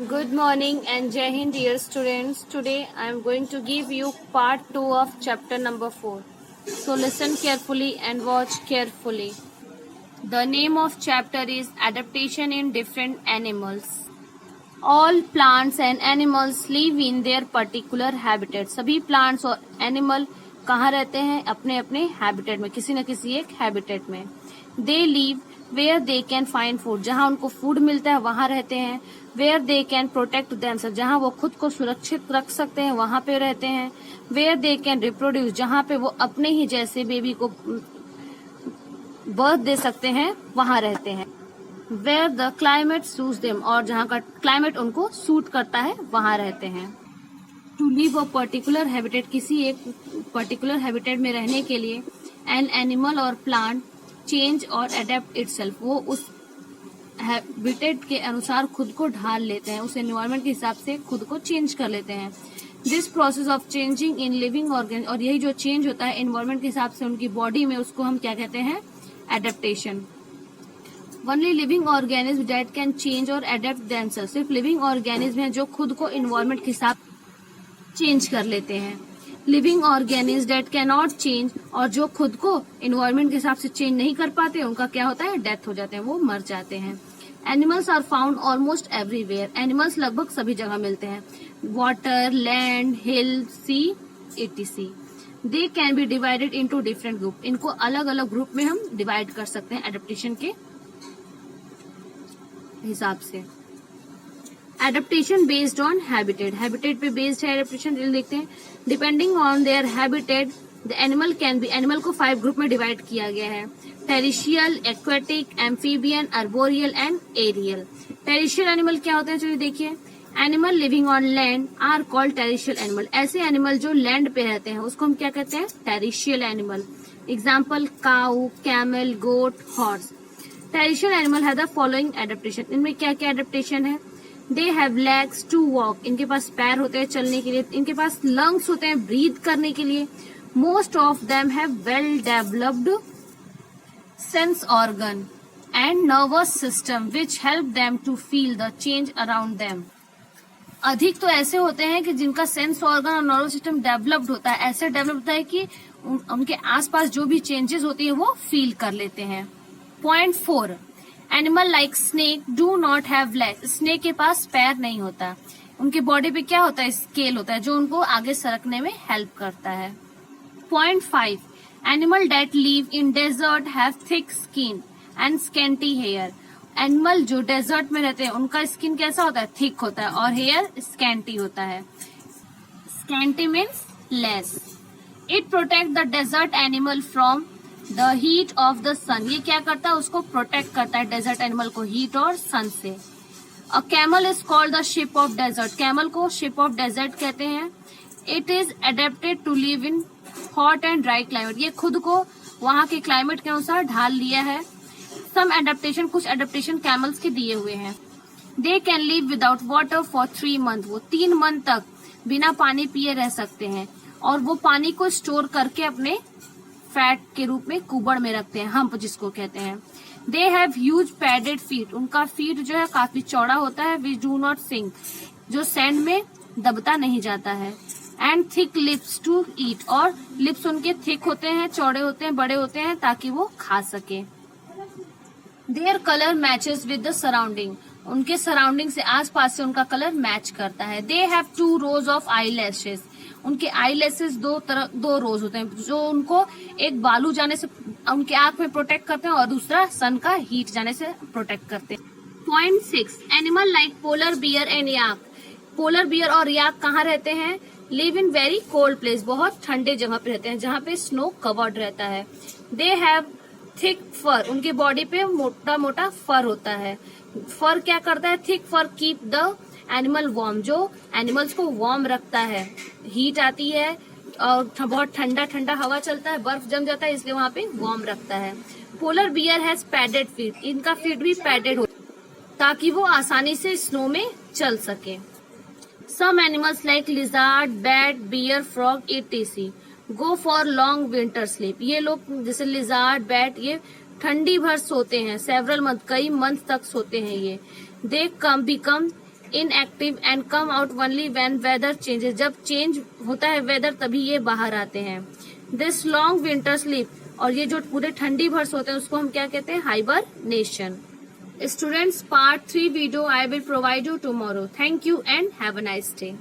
Good morning and Jai Hind, dear students. Today I am going to give you part 2 of chapter number 4. So listen carefully and watch carefully. The name of chapter is Adaptation in Different Animals. All plants and animals live in their particular habitat. सभी plants और animal कहाँ रहते हैं? अपने अपने habitat में, किसी न किसी एक habitat में. They live where they can find food. जहाँ उनको food मिलता है वहाँ रहते हैं. Where they can protect themselves. जहाँ वो खुद को सुरक्षित रख सकते हैं वहाँ पे रहते हैं. Where they can reproduce. जहाँ पे वो अपने ही जैसे बेबी को बर्थ दे सकते हैं वहाँ रहते हैं. Where the climate suits them. और जहाँ का क्लाइमेट उनको सूट करता है वहाँ रहते हैं. To live a particular habitat. किसी एक पर्टिकुलर हैबिटेट में रहने के लिए an animal और plant change और adapt itself. वो उस हैबिटेट के अनुसार खुद को ढाल लेते हैं, उस एनवायरनमेंट के हिसाब से खुद को चेंज कर लेते हैं. This process of changing in living organ. और यही जो चेंज होता है एनवायरनमेंट के हिसाब से उनकी बॉडी में, उसको हम क्या कहते हैं? Adaptation. Only living organism that can change और एडेप्ट देमसेल्व्स. सिर्फ लिविंग ऑर्गेनिज्म है जो खुद को एनवायरनमेंट के हिसाब चेंज कर लेते हैं. Living organism that can not change. और जो खुद को एनवायरनमेंट के हिसाब से चेंज नहीं कर पाते उनका क्या होता है? डेथ हो जाते हैं, वो मर जाते हैं. Animals are found almost everywhere. Animals लगभग सभी जगह मिलते हैं. Water, land, hill, sea, etc. They can be divided into different group. इनको अलग अलग ग्रुप में हम डिवाइड कर सकते हैं एडेप्टेशन के हिसाब से. Adaptation based on habitat. Habitat पे बेस्ड है एडेप्टेशन. देखते हैं. Depending on their habitat the animal can be. Animal को 5 ग्रुप में डिवाइड किया गया है. Terrestrial, aquatic, amphibian, arboreal and aerial. Terrestrial animal क्या होते हैं? चलिए देखिए. Animal living on land are called terrestrial animal. ऐसे एनिमल जो लैंड पे रहते हैं उसको हम क्या कहते हैं? Terrestrial animal. Example cow, camel, goat, horse. Terrestrial animal have the following adaptation. इनमें क्या क्या एडेप्टेशन है? They have legs to walk. इनके पास पैर होते हैं चलने के लिए. इनके पास लंग्स होते हैं ब्रीथ करने के लिए. Most of them have well developed sense organ and nervous system which help them to feel the change around them. अधिक तो ऐसे होते हैं कि जिनका सेंस ऑर्गन और नर्वस सिस्टम डेवलप्ड होता है. ऐसे डेवलप होता है कि उनके आसपास जो भी चेंजेस होती है वो फील कर लेते हैं. Point 4. Animal like snake do not have legs. Snake के पास पैर नहीं होता. उनके बॉडी पे क्या होता है? स्केल होता है जो उनको आगे सरकने में हेल्प करता है. Point 5. Animal that live in desert have thick skin and scanty hair. Animal जो डेजर्ट में रहते हैं उनका स्किन कैसा होता है? थिक होता है और हेयर स्केंटी होता है. Scanty means less. It protect the desert animal from the heat of the sun. ये क्या करता है? उसको प्रोटेक्ट करता है डेजर्ट एनिमल को हीट और सन से. A camel is called the ship of desert. Camel को शिप ऑफ डेजर्ट कहते हैं. It is adapted to live in hot and dry climate. ये खुद को वहाँ के क्लाइमेट के अनुसार ढाल लिया है. सम एडेप्टेशन, कुछ एडेप्टेशन कैमल्स के दिए हुए हैं. They can live without water for 3 months. वो 3 month तक बिना पानी पिए रह सकते हैं और वो पानी को स्टोर करके अपने फैट के रूप में कुबड़ में रखते हैं, हम्प जिसको कहते हैं. They have huge padded feet. उनका फीट जो है काफी चौड़ा होता है. Which do not sink. जो सैंड में दबता नहीं जाता है. And thick lips to eat. और लिप्स उनके थिक होते हैं, चौड़े होते हैं, बड़े होते हैं ताकि वो खा सके. Their colour matches with the surrounding. उनके सराउंडिंग से आसपास से उनका कलर मैच करता है. They have 2 rows of eye lashes. उनके आई लैशेस 2 rows होते हैं जो उनको एक बालू जाने से उनके आंख में प्रोटेक्ट करते हैं और दूसरा सन का हीट जाने से प्रोटेक्ट करते हैं. Point 6. Animal like polar bear and yak. Polar bear और याक कहाँ रहते हैं? Live in very cold place. बहुत ठंडे जगह पे रहते हैं जहाँ पे स्नो कवर्ड रहता है. They have thick fur. उनके बॉडी पे मोटा मोटा फर होता है. फर क्या करता है? Thick fur keep the animal warm. जो एनिमल्स को वार्म रखता है. हीट आती है और बहुत ठंडा ठंडा हवा चलता है, बर्फ जम जाता है, इसलिए वहाँ पे वार्म रखता है. Polar bear has padded feet. इनका फीट भी पैडेड हो ताकि वो आसानी से स्नो में चल सके. Some animals like lizard, bat, bear, frog etc. Go for long winter sleep. ये लोग जैसे लिजार्ड, बैट, ये ठंडी भर सोते हैं. सेवरल मंथ, कई मंथ तक सोते हैं ये. They become inactive and come out only when weather changes, जब चेंज होता है वेदर तभी ये बाहर आते हैं। दिस लॉन्ग विंटर स्लीप, और ये जो पूरे ठंडी भर सोते हैं उसको हम क्या कहते हैं, hibernation. Students, part 3 video I will provide you tomorrow. Thank you and have a nice day.